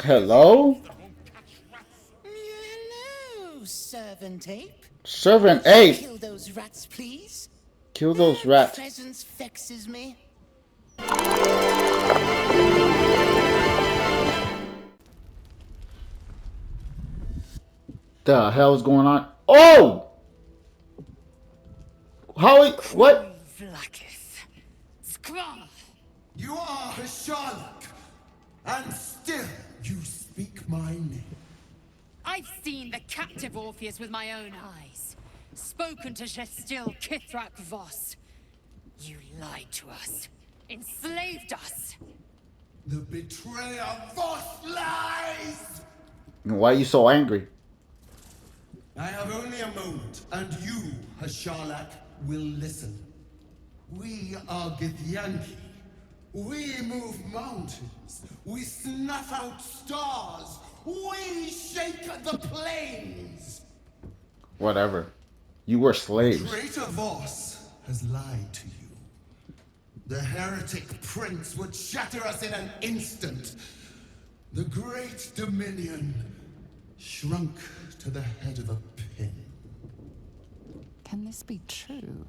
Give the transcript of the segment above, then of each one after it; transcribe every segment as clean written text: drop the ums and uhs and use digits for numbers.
Hello? Hello, servant ape. Servant Would you 8. kill those rats, please? Kill those Their rats. presence vexes me. The hell's going on? Oh! How? What? Cruel Vlakith. Skra! You are Hisharlik, and still you speak my name. I've seen the captive Orpheus with my own eyes. Spoken to Shestil Kithrak Voss. You lied to us. Enslaved us. The betrayer Voss lies! Why are you so angry? I have only a moment, and you, Hisharlik, will listen. We are Githyanki. We move mountains. We snuff out stars. We shake the plains. Whatever. You were slaves. Traitor Voss has lied to you. The heretic prince would shatter us in an instant. The great dominion shrunk to the head of a pin. Can this be true?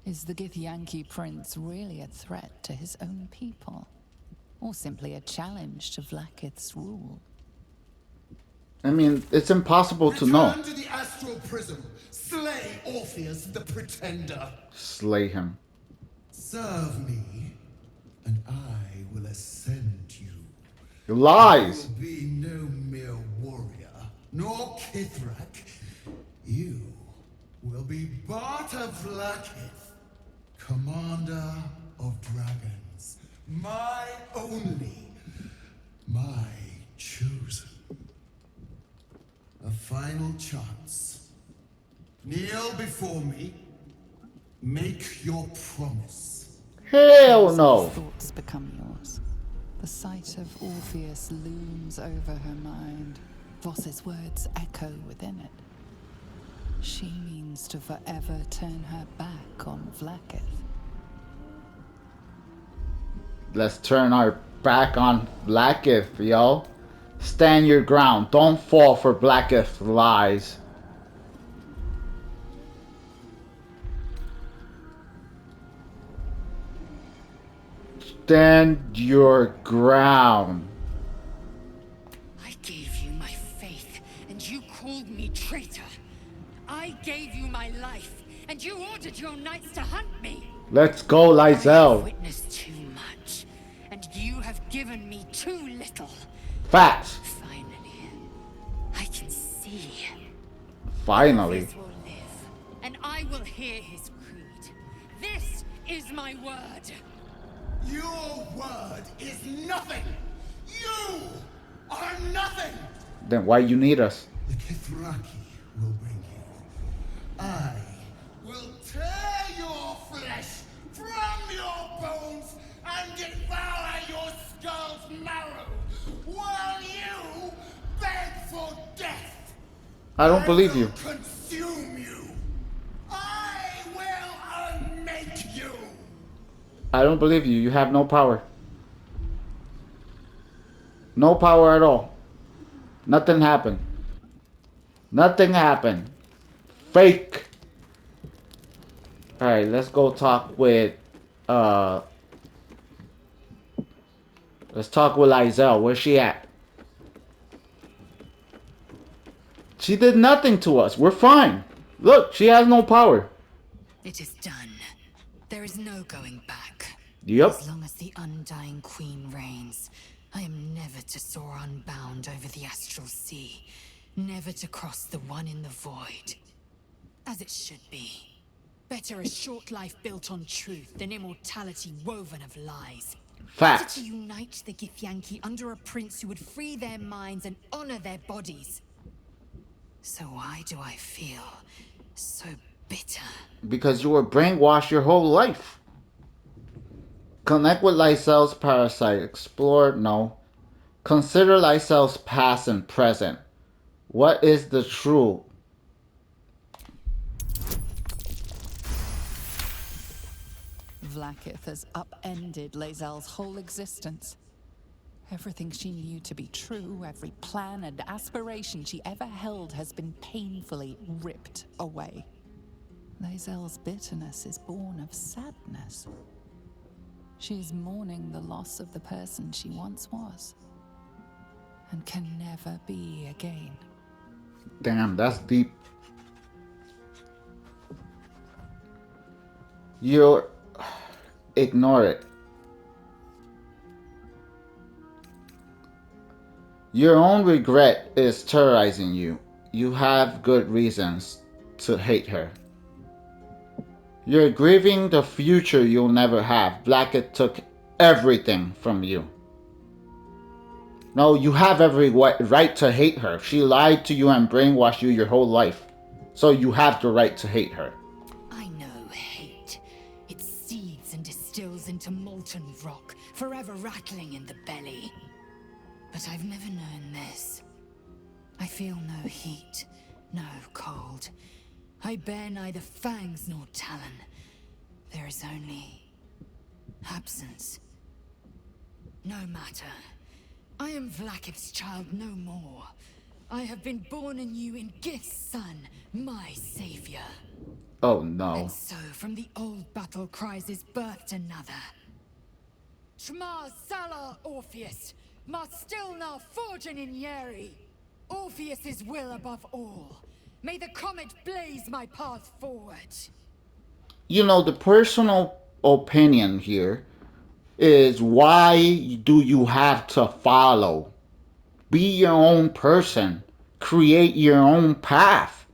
Is the Githyanki prince really a threat to his own people? Or simply a challenge to Vlakith's rule? I mean, it's impossible to know. Return to the astral prism. Slay Orpheus the Pretender. Slay him. Serve me, and I will ascend you. Lies. You will be no mere warrior, nor Kithrak. You will be Barta Vlakith, commander of dragons. My only, my chosen. A final chance. Kneel before me. Make your promise. Hell As no. her thoughts become yours. The sight of Orpheus looms over her mind. Voss's words echo within it. She means to forever turn her back on Vlakith. Let's turn our back on Blackith, yo. Stand your ground. Don't fall for Blackith's lies. Stand your ground. I gave you my faith, and you called me traitor. I gave you my life, and you ordered your knights to hunt me. Let's go, I have Lysel. witnessed too much, and you have given me too little. Facts. Finally, I can see. Finally. Orpheus will live, and I will hear his creed. This is my word. Your word is nothing! You are nothing! Then why you need us? The Kithraki will bring you. I will tear your flesh from your bones and devour your skull's marrow while you beg for death. I don't believe will you. Consume you. I will unmake you. I don't believe you. You have no power. No power at all. Nothing happened. Nothing happened. Fake. Alright, let's go talk with let's talk with Lysel. Where's she at? She did nothing to us. We're fine. Look, she has no power. It is done. There is no going back. Yep. As long as the Undying Queen reigns, I am never to soar unbound over the astral sea. Never to cross the one in the void. As it should be. Better a short life built on truth than immortality woven of lies. Better Facts. to unite the Githyanki under a prince who would free their minds and honor their bodies. So why do I feel so bitter? Because you were brainwashed your whole life. Connect with Lysel's parasite. Explore. No. Consider Lysel's past and present. What is the true? Vlakith has upended Lae'zel's whole existence. Everything she knew to be true, every plan and aspiration she ever held has been painfully ripped away. Lae'zel's bitterness is born of sadness. She is mourning the loss of the person she once was, and can never be again. Damn, that's deep. You ignore it. Your own regret is terrorizing you. You have good reasons to hate her. You're grieving the future you'll never have. Blackett took everything from you. No, you have every right to hate her. She lied to you and brainwashed you your whole life. So you have the right to hate her. I know hate. It seethes and distills into molten rock, forever rattling in the belly. But I've never known this. I feel no heat, no cold. I bear neither fangs nor talon. There is only absence. No matter. I am Vlaakith's child no more. I have been born anew in Gith's son, my savior. Oh no. And so from the old battle cries is birthed another. Shma Salar Orpheus, Ma Stilna Forgin in Yeri. Orpheus's will above all. May the comet blaze my path forward. You know, the personal opinion here is, why do you have to follow? Be your own person. Create your own path.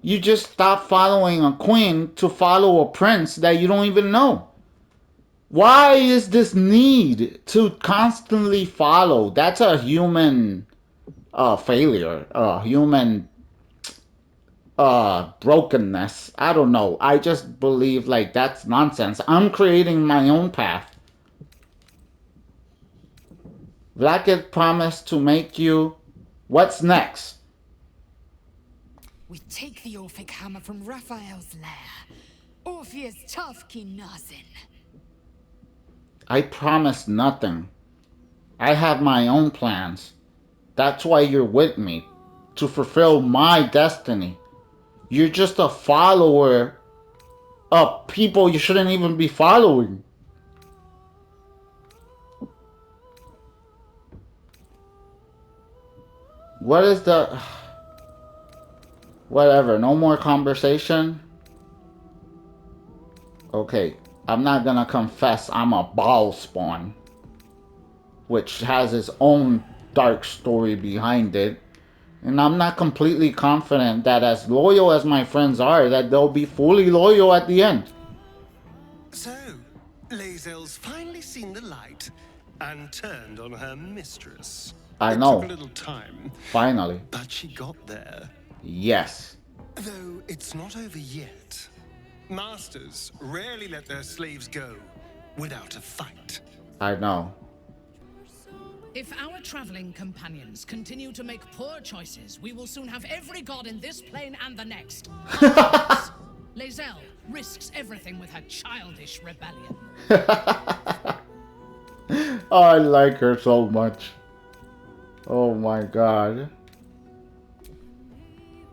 You just stop following a queen to follow a prince that you don't even know. Why is this need to constantly follow? That's a human failure, a human brokenness. I don't know. I just believe like that's nonsense. I'm creating my own path. Blackett promised to make you. What's next? We take the Orphic hammer from Raphael's lair. Orpheus Tafki Nazin. I promised nothing. I have my own plans. That's why you're with me. To fulfill my destiny. You're just a follower of people you shouldn't even be following. What is the... Whatever, no more conversation? Okay, I'm not gonna confess I'm a ball spawn. Which has its own dark story behind it. And I'm not completely confident that as loyal as my friends are, that they'll be fully loyal at the end. So, Lae'zel's finally seen the light and turned on her mistress. I It know. took a little time, Finally. but she got there. Yes. Though it's not over yet. Masters rarely let their slaves go without a fight. I know. If our traveling companions continue to make poor choices, we will soon have every god in this plane and the next. Lae'zel risks everything with her childish rebellion. Oh, I like her so much. Oh my god.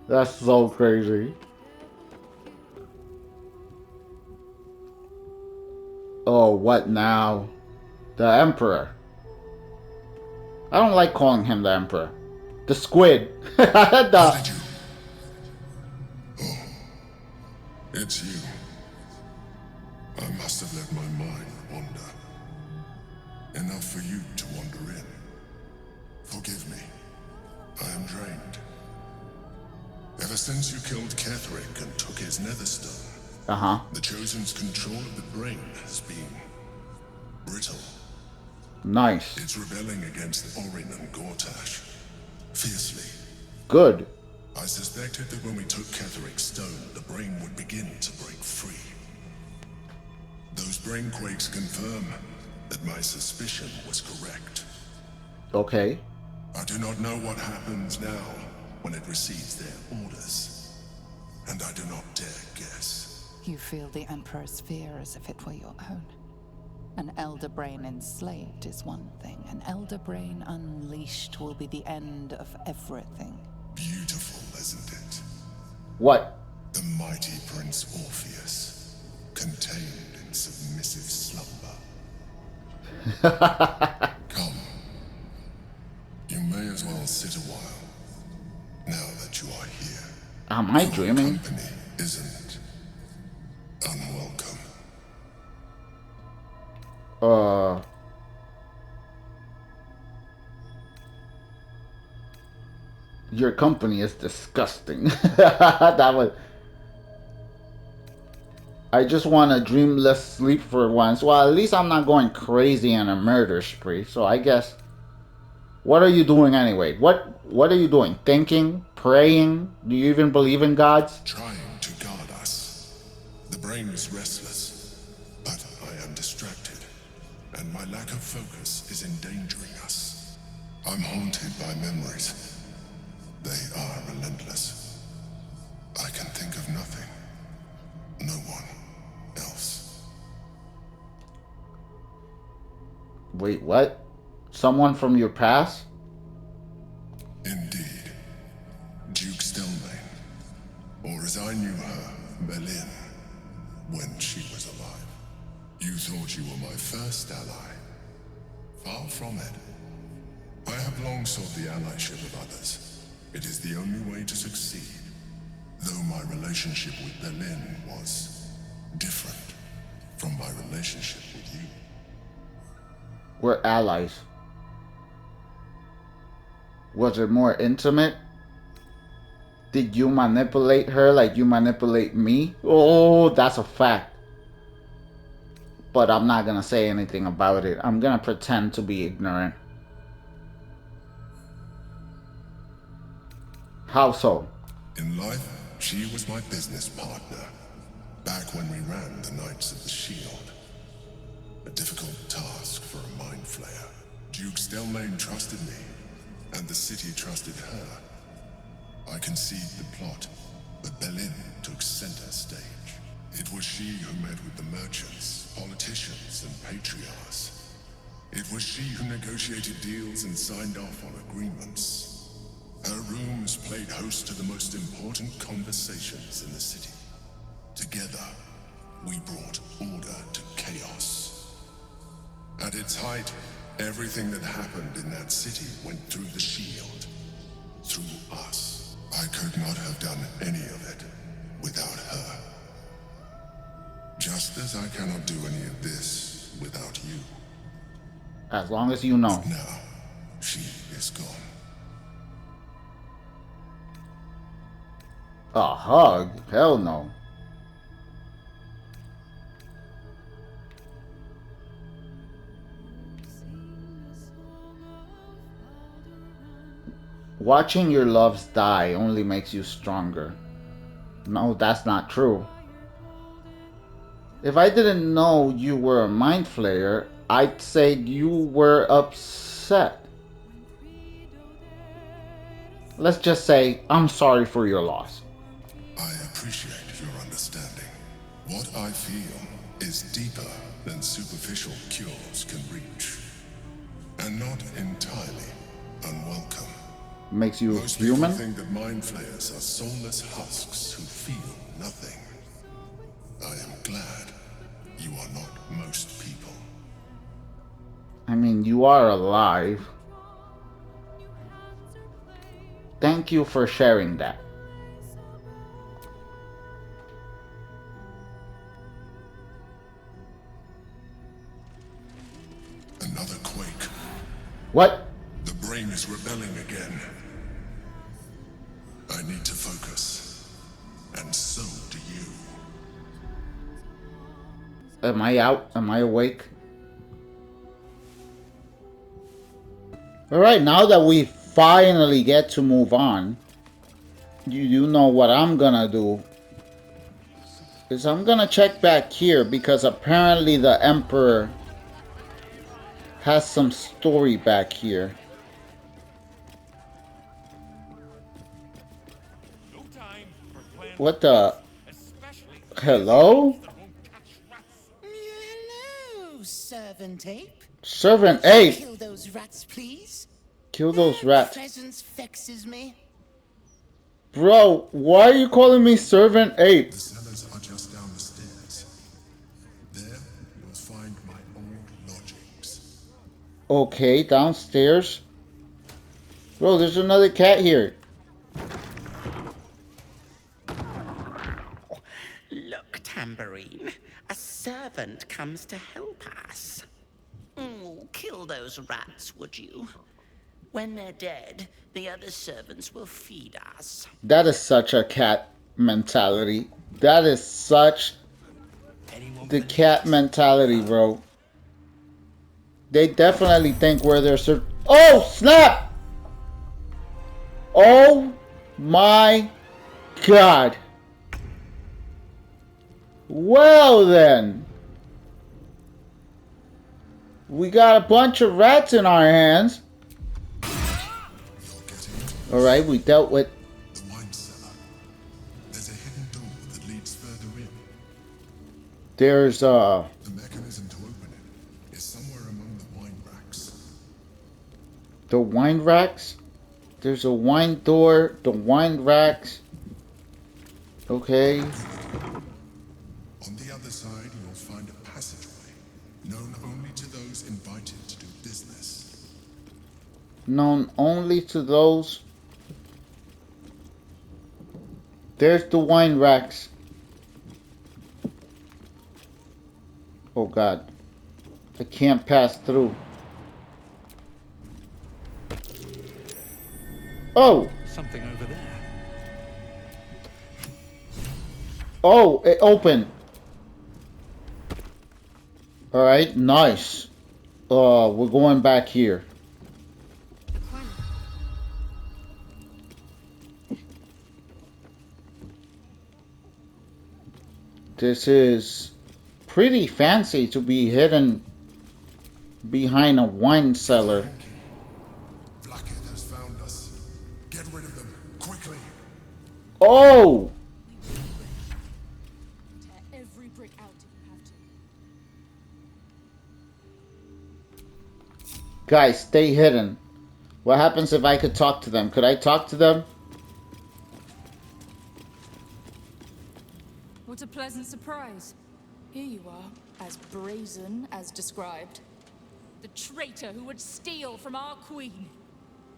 That's so crazy. Oh, what now? The Emperor. I don't like calling him the Emperor. The Squid. How did you? Oh, it's you. I must have let my mind wander. Enough for you to wander in. Forgive me. I am drained. Ever since you killed Ketheric and took his netherstone, the Chosen's control of the brain has been brittle. Nice. It's rebelling against Orin and Gortash. Fiercely. Good. I suspected that when we took Ketheric's stone, the brain would begin to break free. Those brain quakes confirm that my suspicion was correct. Okay. I do not know what happens now when it receives their orders. And I do not dare guess. You feel the Emperor's fear as if it were your own. An elder brain enslaved is one thing. An elder brain unleashed will be the end of everything. Beautiful, isn't it? What? The mighty Prince Orpheus, contained in submissive slumber. Come. You may as well sit a while, now that you are here. Am I Your dreaming? company isn't unwelcome. Your company is disgusting. That was. I just want a dreamless sleep for once. Well, at least I'm not going crazy on a murder spree. So I guess. What are you doing anyway? What are you doing? Thinking? Praying? Do you even believe in gods? Trying to guard us. The brain is restless, but I am distracted, and my lack of focus is endangering us. I'm haunted by memories. They are relentless. I can think of nothing. No one else. Wait, what? Someone from your past? Indeed. Duke Stelmane. Or as I knew her, Berlin, when she was alive. You thought you were my first ally. Far from it. I have long sought the allyship of others. It is the only way to succeed. Though my relationship with Berlin was different from my relationship with you. We're allies. Was it more intimate? Did you manipulate her like you manipulate me? Oh, that's a fact. But I'm not gonna say anything about it. I'm gonna pretend to be ignorant. How so? In life, she was my business partner. Back when we ran the Knights of the Shield. A difficult task for a mind flayer. Duke Stelmane trusted me, and the city trusted her. I conceived the plot, but Berlin took center stage. It was she who met with the merchants, politicians, and patriarchs. It was she who negotiated deals and signed off on agreements. Her rooms played host to the most important conversations in the city. Together, we brought order to chaos. At its height, everything that happened in that city went through the shield. Through us. I could not have done any of it without her. Just as I cannot do any of this without you. As long as you know. Now, she is gone. A hug? Hell no. Watching your loves die only makes you stronger. No, that's not true. If I didn't know you were a mind flayer, I'd say you were upset. Let's just say, I'm sorry for your loss. I appreciate your understanding. What I feel is deeper than superficial cures can reach. And not entirely unwelcome. Makes you Most human? people think that mind flayers are soulless husks who feel nothing. I am glad you are not most people. I mean, you are alive. Thank you for sharing that. Another quake. What? The brain is rebelling again. I need to focus. And so do you. Am I out? Am I awake? Alright, now that we finally get to move on, you know what I'm gonna do. Is I'm gonna check back here because apparently the Emperor has some story back here. What the? Hello? Hello, servant. servant ape. Servant ape. Kill those rats, please. Kill those Their rats. presence vexes me. Bro, why are you calling me servant ape? The cellars are just down the stairs. There, you'll find my old lodgings. Okay, downstairs. Bro, there's another cat here. Look, Tambourine. A servant comes to help us. Oh, kill those rats, would you? When they're dead, the other servants will feed us. That is such a cat mentality. That is such the cat mentality, bro. They definitely think we're their Oh, snap! Oh my god. Well then. We got a bunch of rats in our hands. Alright, we dealt with The wine cellar. There's a hidden door that leads further in. there's The mechanism to open it is somewhere among the wine racks. the wine racks. There's a wine door, the wine racks. Okay. On the other side, you'll find a passageway, known only to those invited to do business. Known only to those. There's the wine racks. Oh god. I can't pass through. Oh! Something over there. Oh, it opened. Alright, nice. We're going back here. This is pretty fancy to be hidden behind a wine cellar. Blackhead has found us. Get rid of them, quickly. Oh! Tear every brick out if you have to. Guys, stay hidden. What happens if I could talk to them? Could I talk to them? What a pleasant surprise. Here you are, as brazen as described. The traitor who would steal from our queen.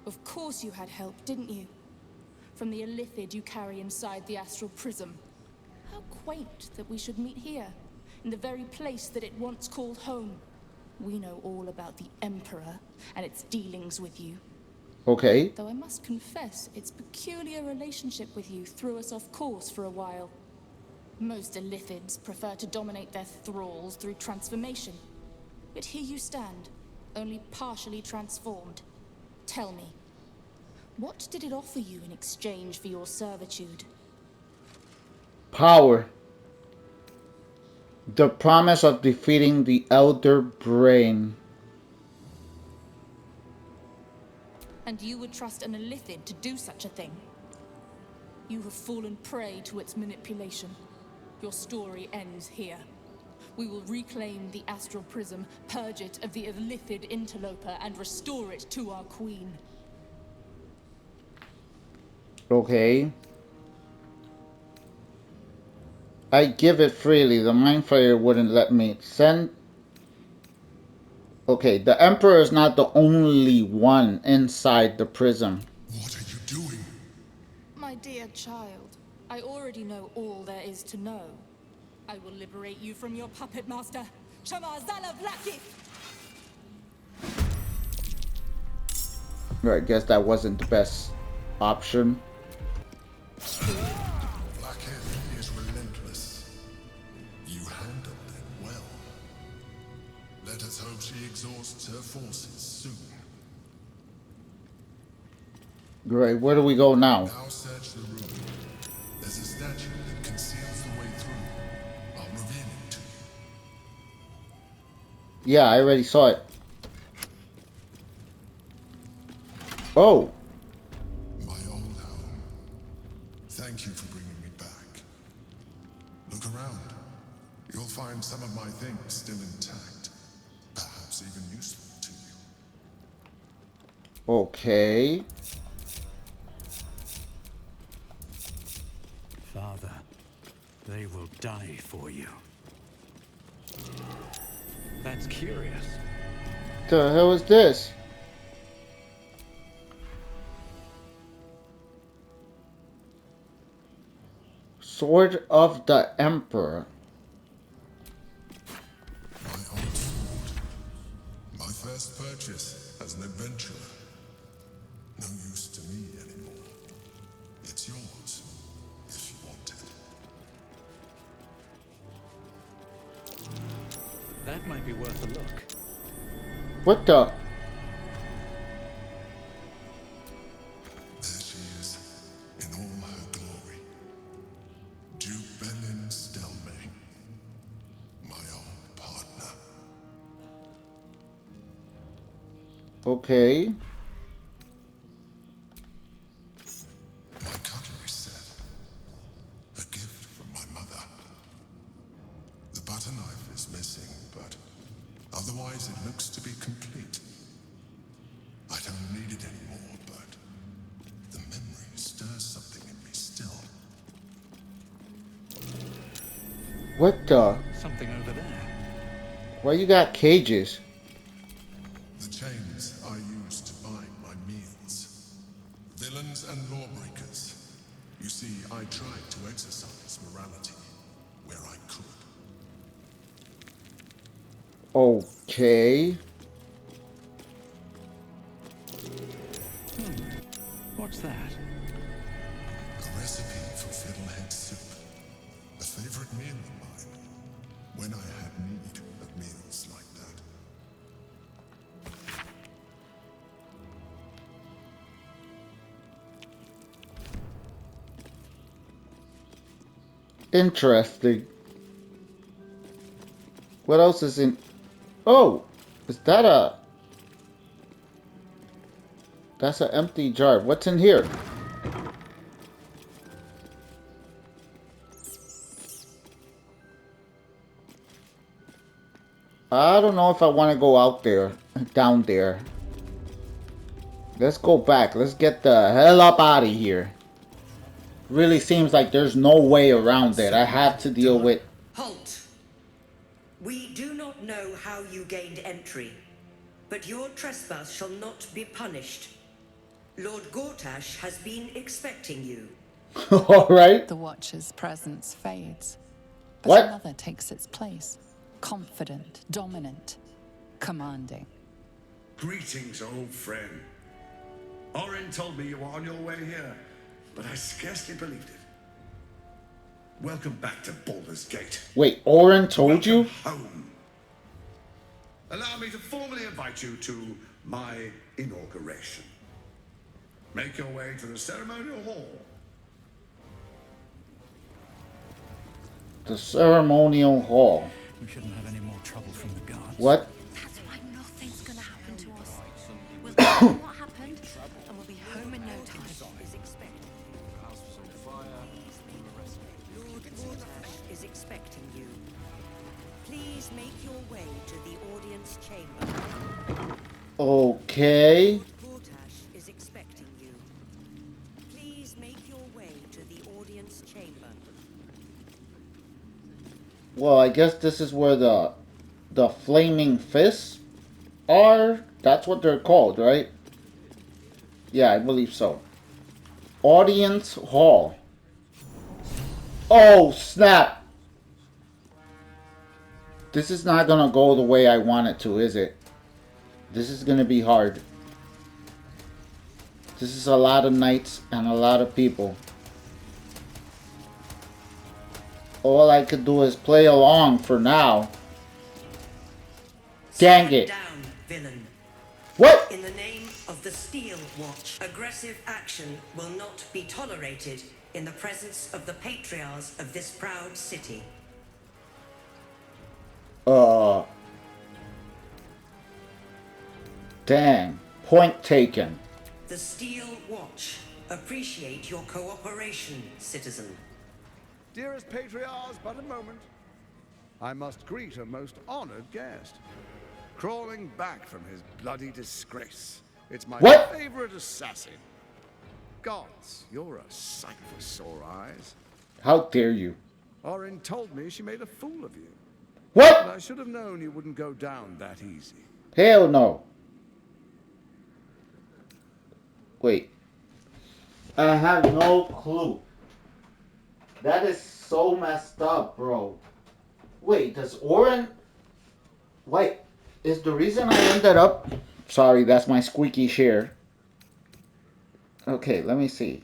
Of course you had help, didn't you? From the illithid you carry inside the astral prism. How quaint that we should meet here, in the very place that it once called home. We know all about the Emperor and its dealings with you. Okay. Though I must confess, its peculiar relationship with you threw us off course for a while. Most illithids prefer to dominate their thralls through transformation. But here you stand, only partially transformed. Tell me, what did it offer you in exchange for your servitude? Power. The promise of defeating the Elder Brain. And you would trust an illithid to do such a thing? You have fallen prey to its manipulation. Your story ends here. We will reclaim the astral prism, purge it of the illithid interloper, and restore it to our queen. Okay. I give it freely. The Mind Flayer wouldn't let me. Send. Okay, the Emperor is not the only one inside the prism. What are you doing? My dear child, I already know all there is to know. I will liberate you from your puppet master, Chamazala Blackie! I guess that wasn't the best option. Blackhead is relentless. You handled it well. Let us hope she exhausts her forces soon. Great, where do we go now? Now search the room. There's a statue that conceals the way through. I'll reveal it to you. Yeah, I already saw it. Oh. My old home. Thank you for bringing me back. Look around. You'll find some of my things still intact. Perhaps even useful to you. Okay. Father, they will die for you. That's curious. The hell is this? Sword of the Emperor. My old sword. My first purchase as an adventurer. No use to me anymore. It's yours, if you want it. That might be worth a look. What the? There she is, in all her glory. Jubelin Stelmane, my old partner. Okay. My cutlery set, a gift from my mother. The butter knife is missing, but otherwise it looks to be complete. I don't need it anymore, but the memory stirs something in me still. What the? Something over there. Why you got cages? The chains I use to bind my meals. Villains and lawbreakers. You see, I tried to exercise morality where I could. Okay. What's that? A recipe for fiddlehead soup. A favorite meal of mine. When I had need of meals like that. Interesting. What else is in? Oh, is that a? That's an empty jar. What's in here? I don't know if I want to go out there, down there. Let's go back. Let's get the hell up out of here. Really seems like there's no way around it. I have to deal with... Halt! We do not know how you gained entry, but your trespass shall not be punished. Lord Gortash has been expecting you. Alright. The Watcher's presence fades, but What? another takes its place. Confident, dominant, commanding. Greetings, old friend. Orin told me you were on your way here, but I scarcely believed it. Welcome back to Baldur's Gate. Wait, Orin told you? Home. Allow me to formally invite you to my inauguration. Make your way to the ceremonial hall. The ceremonial hall. We shouldn't have any more trouble from the guards. What? That's why nothing's gonna happen to us. We'll tell them what happened, and we'll be home in no time. Lord Gortash is expecting you. Please make your way to the audience chamber. Okay. Lord Gortash is expecting you. Please make your way to the audience chamber. Well, I guess this is where the flaming fists are. That's what they're called, right? Yeah, I believe so. Audience hall. Oh, snap. This is not gonna go the way I want it to, is it? This is gonna be hard. This is a lot of knights and a lot of people. All I could do is play along for now. Dang it. Down, villain. What? In the name of the Steel Watch, aggressive action will not be tolerated in the presence of the patriarchs of this proud city. Dang. Point taken. The Steel Watch appreciate your cooperation, citizen. Dearest patriarchs, but a moment. I must greet a most honored guest. Crawling back from his bloody disgrace. It's my What? favorite assassin. Gods, you're a sight for sore eyes. How dare you? Orin told me she made a fool of you. What? But I should have known you wouldn't go down that easy. Hell no. Wait. I have no clue. That is so messed up, bro. Wait, does Orin... Wait, is the reason I ended up... Sorry, that's my squeaky chair. Okay, let me see.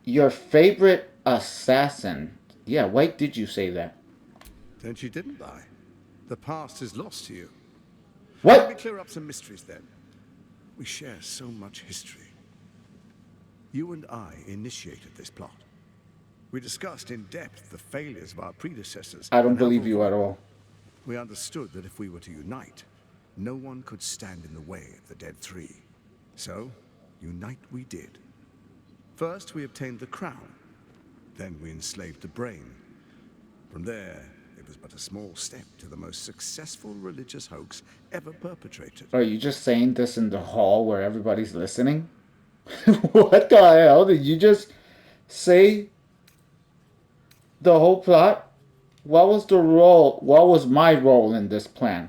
Your favorite assassin. Yeah, why did you say that? Then she didn't die. The past is lost to you. What? Let me clear up some mysteries then. We share so much history. You and I initiated this plot. We discussed in depth the failures of our predecessors. I don't and how to believe you avoid at them. all. We understood that if we were to unite, no one could stand in the way of the Dead Three. So, unite we did. First, we obtained the crown. Then we enslaved the brain. From there, it was but a small step to the most successful religious hoax ever perpetrated. Are you just saying this in the hall where everybody's listening? What the hell? Did you just say the whole plot? What was the role? What was my role in this plan?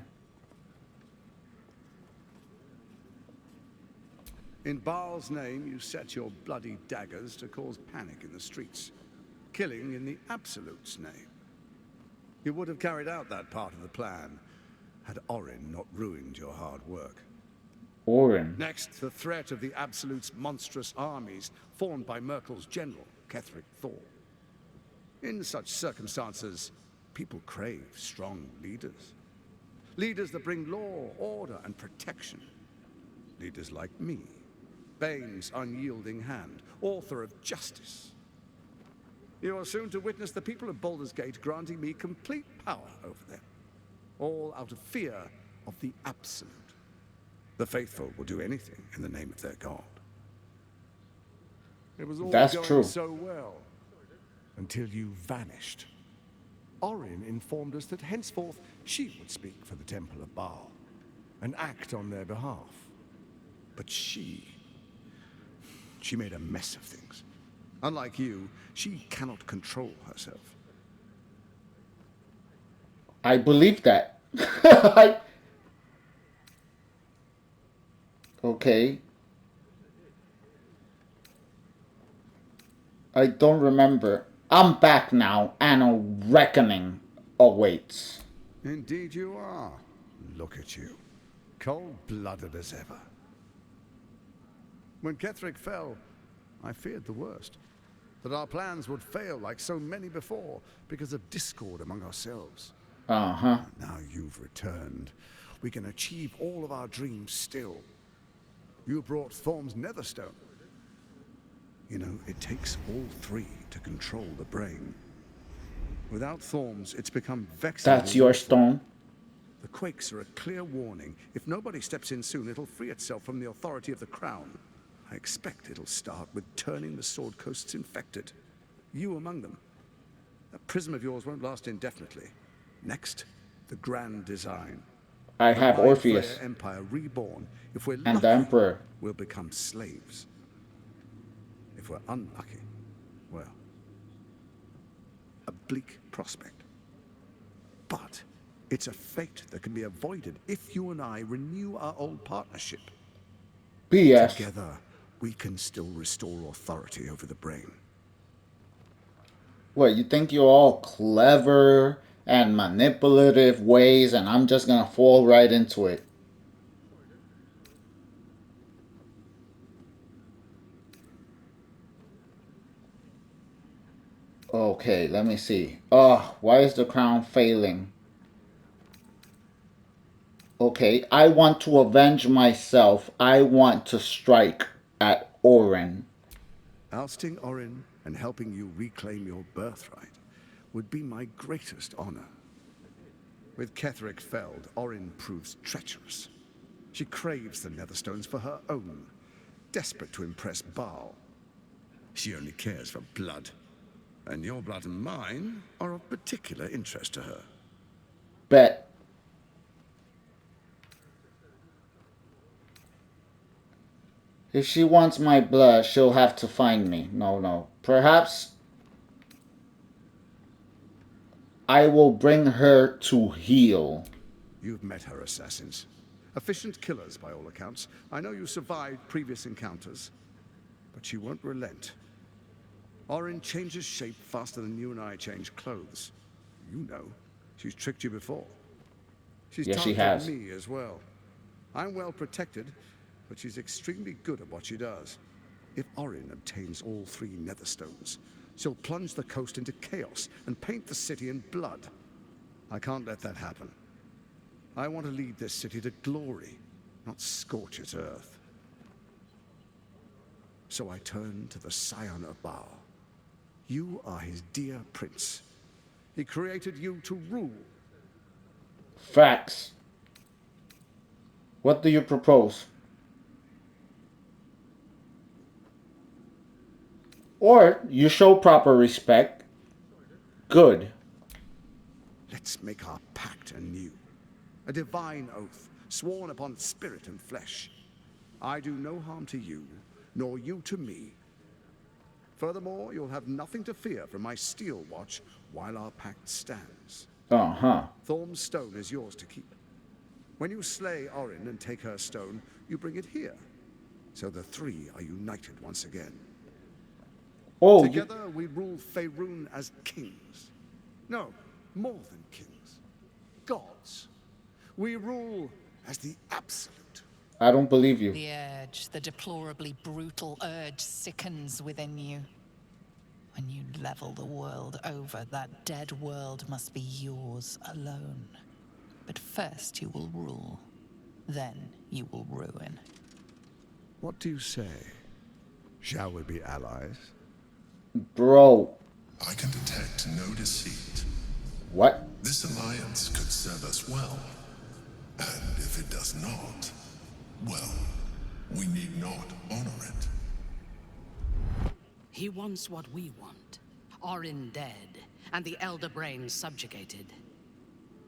In Baal's name, you set your bloody daggers to cause panic in the streets, killing in the Absolute's name. You would have carried out that part of the plan had Orin not ruined your hard work. Orin. Next, the threat of the Absolute's monstrous armies formed by Merkel's general, Ketheric Thor. In such circumstances, people crave strong leaders. Leaders that bring law, order, and protection. Leaders like me, Bane's unyielding hand, author of justice. You are soon to witness the people of Baldur's Gate granting me complete power over them, all out of fear of the Absolute. The faithful will do anything in the name of their god. It was all That's going true. so well until you vanished. Orin informed us that henceforth she would speak for the Temple of Baal and act on their behalf. But she made a mess of things. Unlike you, she cannot control herself. I believe that. Okay. I don't remember. I'm back now, and a reckoning awaits. Indeed you are. Look at you. Cold-blooded as ever. When Ketheric fell, I feared the worst. That our plans would fail like so many before because of discord among ourselves. Uh-huh. Now you've returned. We can achieve all of our dreams still. You brought Thorm's Netherstone. You know, it takes all three to control the brain. Without Thorm's, it's become vexing. That's your stone. The quakes are a clear warning. If nobody steps in soon, it'll free itself from the authority of the crown. I expect it'll start with turning the Sword Coasts infected. You among them. That prism of yours won't last indefinitely. Next, the grand design. I The have Mind Orpheus Flayer Empire reborn. If we're and lucky, the Emperor. we'll become slaves. If we're unlucky, well, a bleak prospect. But it's a fate that can be avoided if you and I renew our old partnership. BS. Together, we can still restore authority over the brain. What, you think you're all clever and manipulative ways, and I'm just gonna fall right into it? Okay, let me see. Oh, why is the crown failing? Okay, I want to avenge myself. I want to strike at Orin. Ousting Orin and helping you reclaim your birthright would be my greatest honor. With Ketheric felled, Orin proves treacherous. She craves the Netherstones for her own, desperate to impress Baal. She only cares for blood, and your blood and mine are of particular interest to her. Bet. If she wants my blood, she'll have to find me. No, no. Perhaps I will bring her to heel. You've met her assassins. Efficient killers, by all accounts. I know you survived previous encounters, but she won't relent. Orin changes shape faster than you and I change clothes. You know, she's tricked you before. She's Yes, she targeted has. me as well. I'm well protected, but she's extremely good at what she does. If Orin obtains all 3 Netherstones, she'll plunge the coast into chaos and paint the city in blood. I can't let that happen. I want to lead this city to glory, not scorch its earth. So I turn to the Scion of Baal. You are his dear prince. He created you to rule. Facts. What do you propose? Or you show proper respect. Good. Let's make our pact anew. A divine oath, sworn upon spirit and flesh. I do no harm to you, nor you to me. Furthermore, you'll have nothing to fear from my steel watch while our pact stands. Uh-huh. Thorm's stone is yours to keep. When you slay Orin and take her stone, you bring it here. So the 3 are united once again. Oh, together we rule Faerun as kings. No, more than kings. Gods. We rule as the absolute. I don't believe you. The urge, the deplorably brutal urge sickens within you. When you level the world over, that dead world must be yours alone. But first you will rule. Then you will ruin. What do you say? Shall we be allies? Bro. I can detect no deceit. What? This alliance could serve us well. And if it does not, well, we need not honor it. He wants what we want. Orin dead, and the Elder Brain subjugated.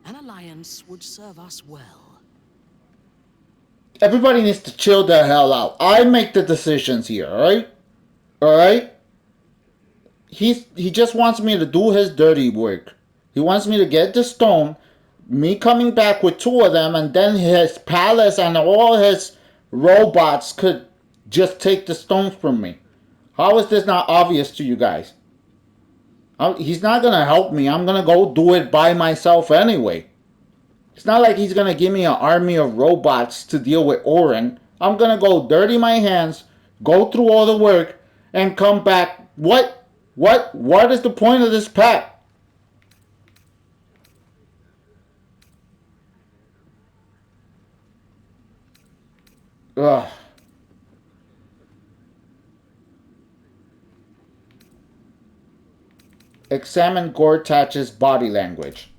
An alliance would serve us well. Everybody needs to chill the hell out. I make the decisions here, alright? Alright? He just wants me to do his dirty work. He wants me to get the stone, me coming back with 2 of them, and then his palace and all his robots could just take the stones from me. How is this not obvious to you guys? He's not gonna help me. I'm gonna go do it by myself anyway. It's not like he's gonna give me an army of robots to deal with Orin. I'm gonna go dirty my hands, go through all the work, and come back. What is the point of this pact? Ugh. Examine Gortach's body language.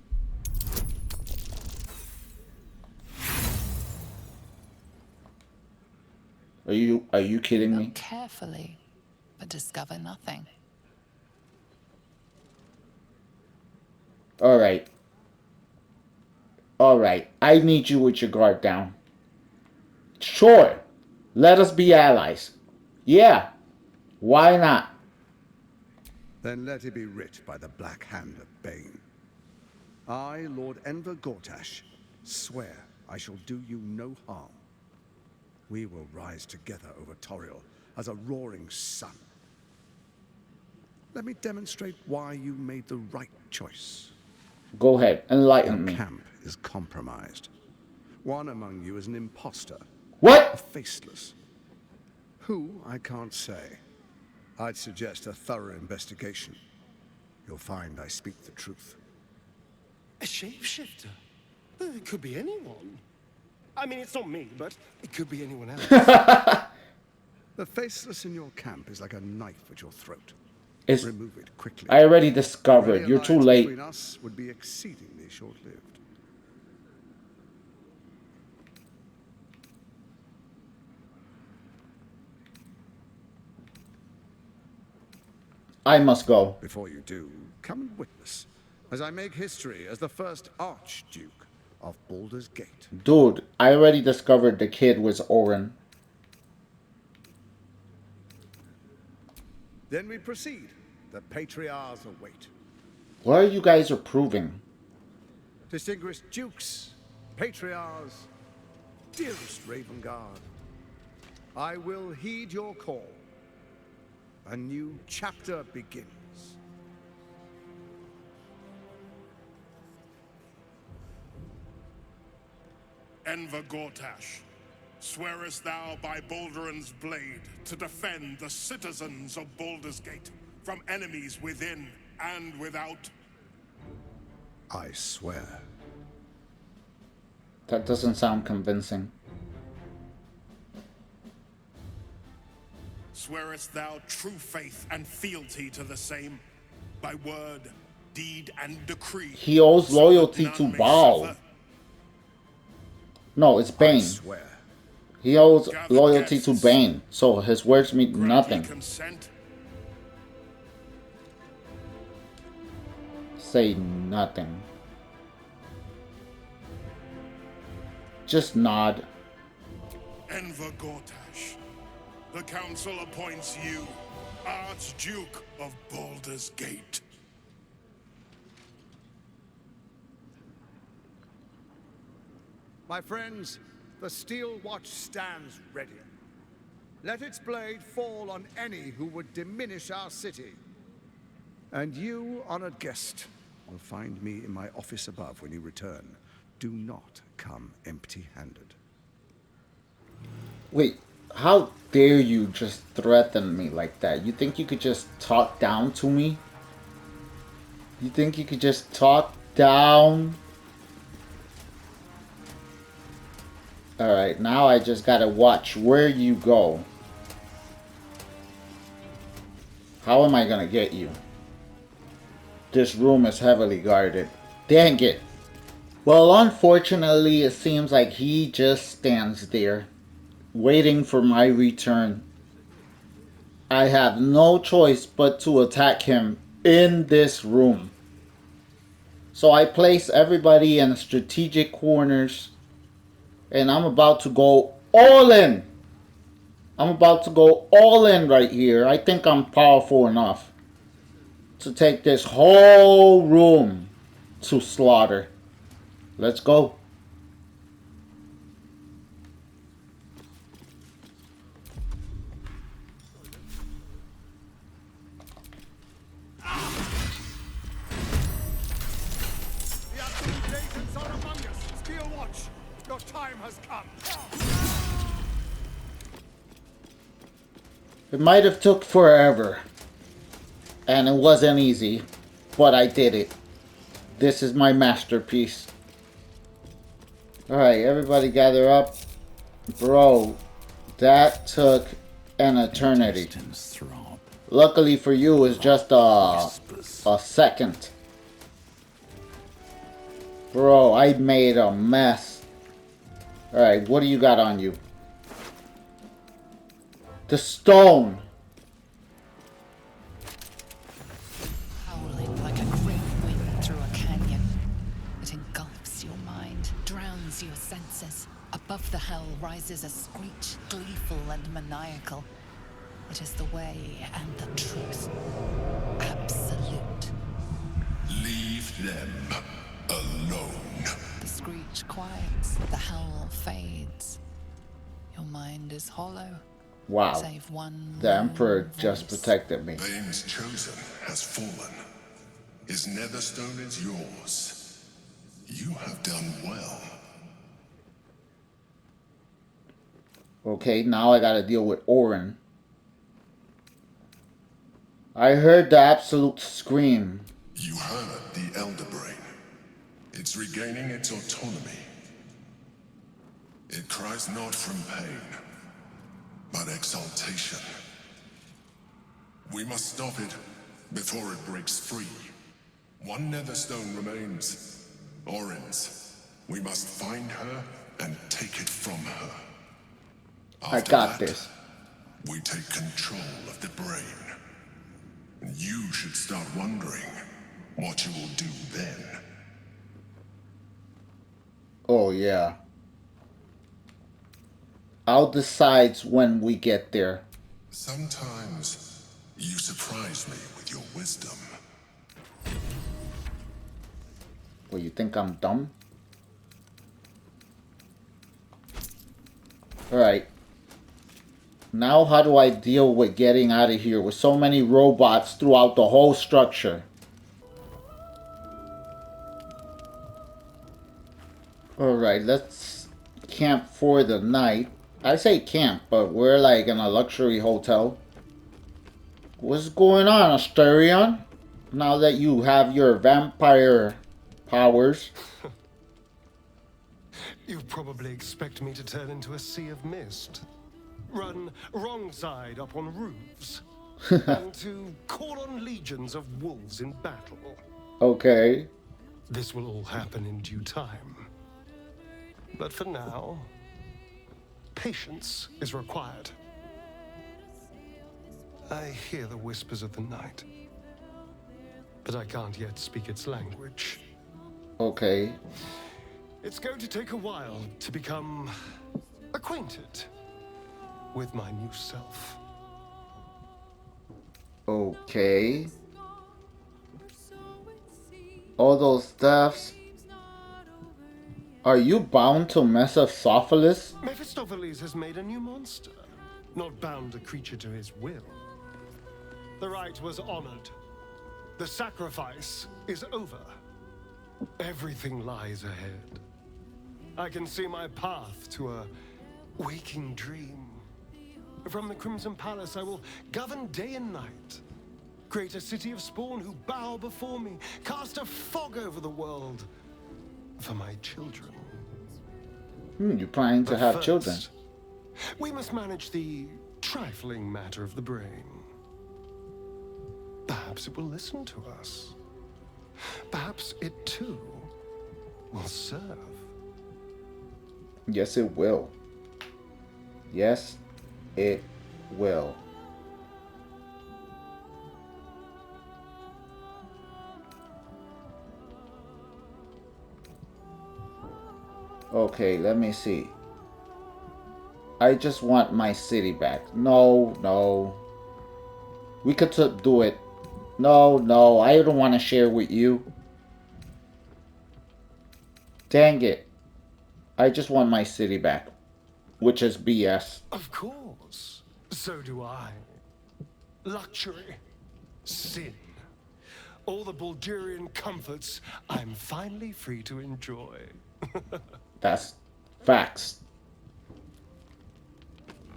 Are you kidding me? Look carefully, but discover nothing. Alright. Alright. I need you with your guard down. Sure. Let us be allies. Yeah. Why not? Then let it be writ by the black hand of Bane. I, Lord Enver Gortash, swear I shall do you no harm. We will rise together over Toriel as a roaring sun. Let me demonstrate why you made the right choice. Go ahead, enlighten me. Your camp is compromised. One among you is an imposter. What? A faceless. Who, I can't say. I'd suggest a thorough investigation. You'll find I speak the truth. A shapeshifter? It could be anyone. I mean, it's not me, but it could be anyone else. The faceless in your camp is like a knife at your throat. It's, remove it quickly. I already discovered. You're too late. Between us would be exceedingly short-lived. I must go. Before you do, come and witness as I make history as the first Archduke of Baldur's Gate. Dude, I already discovered the kid was Orin. Then we proceed. The patriarchs await. What are you guys approving? Distinguished dukes, patriarchs, dearest Ravengard, I will heed your call. A new chapter begins. Enver Gortash, swearest thou by Balduran's blade to defend the citizens of Baldur's Gate from enemies within and without? I swear. That doesn't sound convincing. Swearest thou true faith and fealty to the same, by word, deed, and decree? He owes so that loyalty none to may Baal. suffer? No, it's I Bane. swear. He owes Gather loyalty to guests. Bane, so his words mean Grant ye nothing. consent? Say nothing. Just nod. Enver Gortash, the council appoints you Archduke of Baldur's Gate. My friends, the Steel Watch stands ready. Let its blade fall on any who would diminish our city. And you, honored guest, will find me in my office above when you return. Do not come empty-handed. Wait, how dare you just threaten me like that? You think you could just talk down to me? You think you could just talk down? Alright, now I just gotta watch where you go. How am I gonna get you? This room is heavily guarded. Dang it. Well, unfortunately, it seems like he just stands there, waiting for my return. I have no choice but to attack him in this room. So I place everybody in strategic corners, and I'm about to go all in. I'm about to go all in right here. I think I'm powerful enough to take this whole room to slaughter. Let's go. The absolute agents are among us. Steel Watch, your time has come. It might have took forever, and it wasn't easy, but I did it. This is my masterpiece. Alright, everybody gather up. Bro, that took an eternity. Luckily for you, it's just a second. Bro, I made a mess. Alright, what do you got on you? The stone. Howling like a great wind through a canyon. It engulfs your mind, drowns your senses. Above the hell rises a screech, gleeful and maniacal. It is the way and the truth. Absolute. Leave them alone. The screech quiets, the howl fades. Your mind is hollow. Wow. Save one The Emperor lone just voice. protected me. Bane's chosen has fallen. His netherstone is yours. You have done well. Okay, now I gotta deal with Orin. I heard the absolute scream. You heard the Elder Brain. It's regaining its autonomy. It cries not from pain, but exaltation. We must stop it before it breaks free. One netherstone remains. Orin's. We must find her and take it from her. I After got that, this. we take control of the brain. And you should start wondering what you will do then. Oh yeah. I'll decide when we get there. Sometimes You surprise me with your wisdom. Well, you think I'm dumb? Alright. Now how do I deal with getting out of here with so many robots throughout the whole structure? Alright, let's camp for the night. I say camp, but we're like in a luxury hotel. What's going on, Asterion? Now that you have your vampire powers. You probably expect me to turn into a sea of mist, run wrong side up on roofs, and to call on legions of wolves in battle. Okay. This will all happen in due time. But for now, patience is required. I hear the whispers of the night, but I can't yet speak its language. Okay. It's going to take a while to become acquainted with my new self. Okay. All those thefts. Are you bound to Mephistopheles? Mephistopheles has made a new monster, not bound a creature to his will. The rite was honored. The sacrifice is over. Everything lies ahead. I can see my path to a waking dream. From the Crimson Palace, I will govern day and night. Create a city of spawn who bow before me. Cast a fog over the world for my children. You're planning to have children. We must manage the trifling matter of the brain. Perhaps it will listen to us. Perhaps it too will serve. Yes, it will. Yes, it will. Okay, let me see. I just want my city back. No, no. We could do it. No, no, I don't want to share with you. Dang it. I just want my city back. Which is BS. Of course. So do I. Luxury. Sin. All the Baldurian comforts I'm finally free to enjoy. That's facts.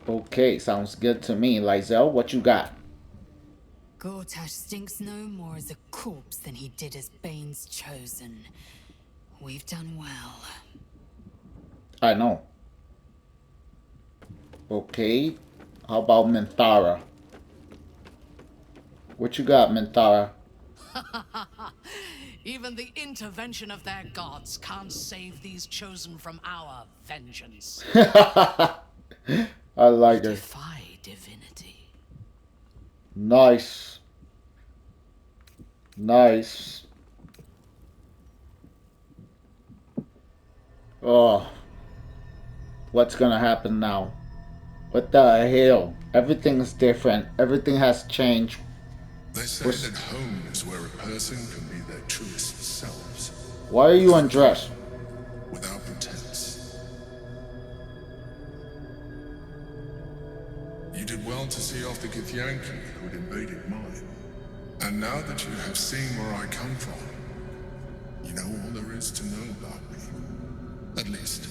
Okay, sounds good to me. Lysel, what you got? Gortash stinks no more as a corpse than he did as Bane's chosen. We've done well. I know. Okay. How about Minthara? What you got, Minthara? Even the intervention of their gods can't save these chosen from our vengeance. I like her. Defy divinity. Nice. Nice. Oh. What's gonna happen now? What the hell? Everything's different. Everything has changed. They say that home is where a person can be their truest selves. Why are you undressed? Without pretense. You did well to see off the Githyanki who had invaded mine. And now that you have seen where I come from, you know all there is to know about me. At least,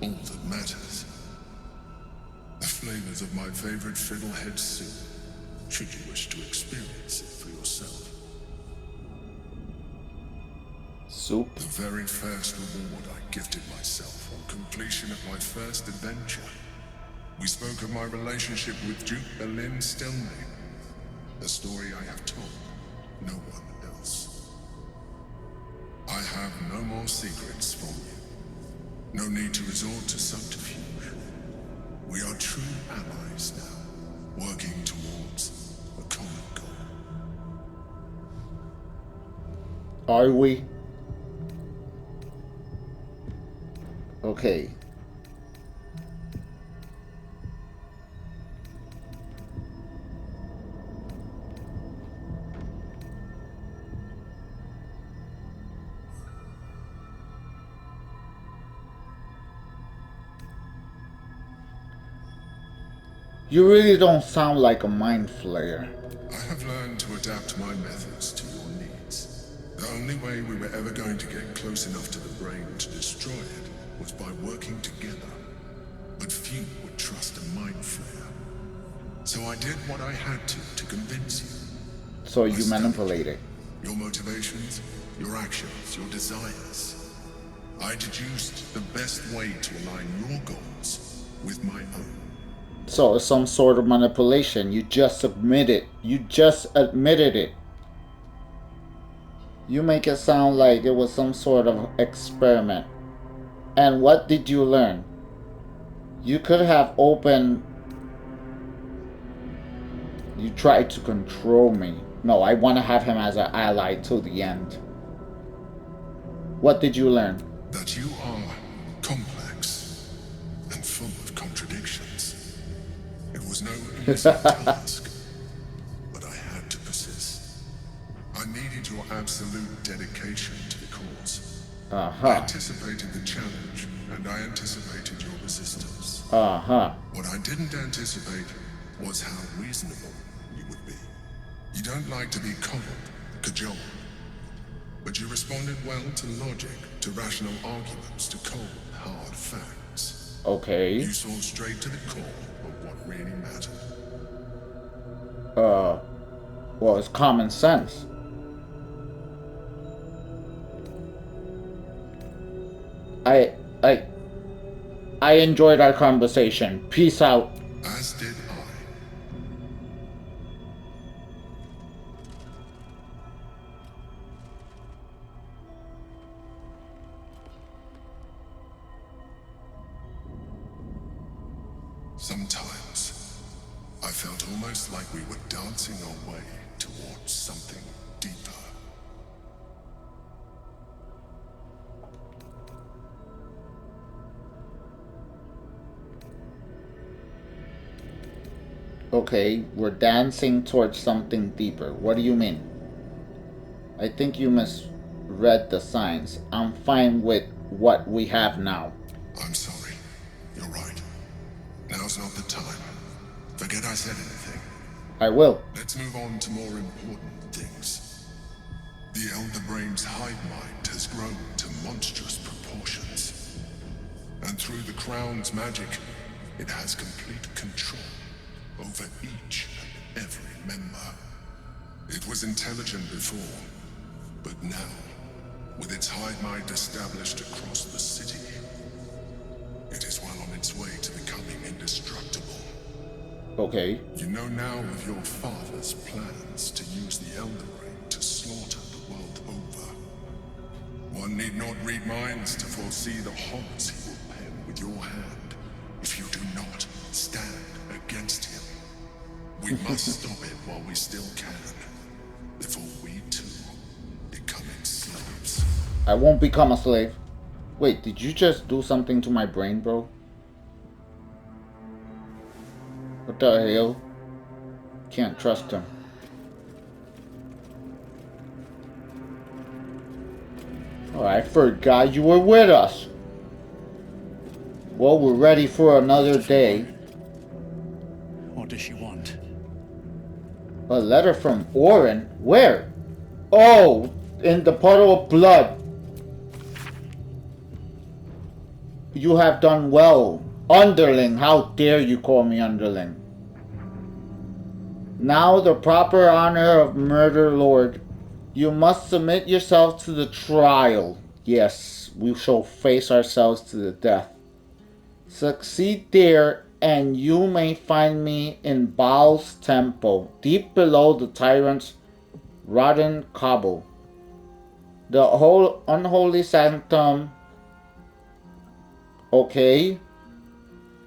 all that matters. The flavors of my favorite fiddlehead soup, should you wish to experience it for yourself. Soup? The very first reward I gifted myself on completion of my first adventure. We spoke of my relationship with Duke Berlin Stilney. A story I have told no one else. I have no more secrets from you. No need to resort to subterfuge. We are true allies now, working towards a common goal. Are we? Okay. You really don't sound like a mind flayer. I have learned to adapt my methods to your needs. The only way we were ever going to get close enough to the brain to destroy it was by working together. But few would trust a mind flayer. So I did what I had to convince you. So you manipulate it. Your motivations, your actions, your desires. I deduced the best way to align your goals with my own. So it's some sort of manipulation. You just admitted. You just admitted it. You make it sound like it was some sort of experiment. And what did you learn? You could have opened... You tried to control me. No, I want to have him as an ally till the end. What did you learn? That you are complex and full of contradictions. It was no easy task, but I had to persist. I needed your absolute dedication to the cause. I anticipated the challenge, and I anticipated your resistance. What I didn't anticipate was how reasonable you would be. You don't like to be coddled, cajoled. But you responded well to logic, to rational arguments, to cold, hard facts. Okay. You saw straight to the core of what really mattered. Well, it's common sense. I enjoyed our conversation. Peace out. As did I. Sometimes, I felt almost like we were dancing our way towards something deeper. Okay, we're dancing towards something deeper. What do you mean? I think you misread the signs. I'm fine with what we have now. I'm sorry. You're right. Now's not the time. Forget I said anything. I will. Let's move on to more important things. The Elder Brain's hive mind has grown to monstrous proportions. And through the Crown's magic, it has complete control over each and every member. It was intelligent before, but now, with its hive mind established across the city, it is well on its way to becoming indestructible. Okay. You know now of your father's plans to use the Elder Brain to slaughter the world over. One need not read minds to foresee the horrors he will pen with your hand if you do not stand against him. We must stop it while we still can, before we too become its slaves. I won't become a slave. Wait, did you just do something to my brain, bro? What the hell? Can't trust him. Oh, I forgot you were with us. Well, we're ready for another day. What does she want? A letter from Orin? Where? Oh, in the puddle of blood. You have done well. Underling, how dare you call me underling? Now the proper honor of murder lord. You must submit yourself to the trial. Yes, we shall face ourselves to the death. Succeed there, and you may find me in Baal's temple, deep below the tyrant's rotten cobble. The whole unholy sanctum. Okay.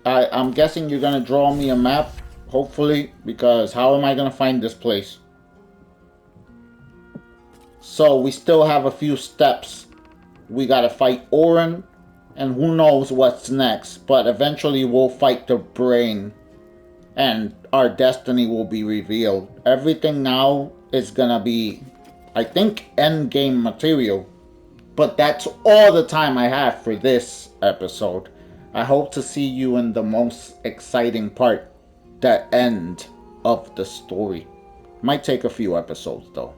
I'm guessing you're gonna draw me a map, hopefully, because how am I gonna find this place? So we still have a few steps. We gotta fight Orin, and who knows what's next, but eventually we'll fight the brain, and our destiny will be revealed. Everything now is gonna be, I think, endgame material. But that's all the time I have for this episode. I hope to see you in the most exciting part. that end of the story. Might take a few episodes though.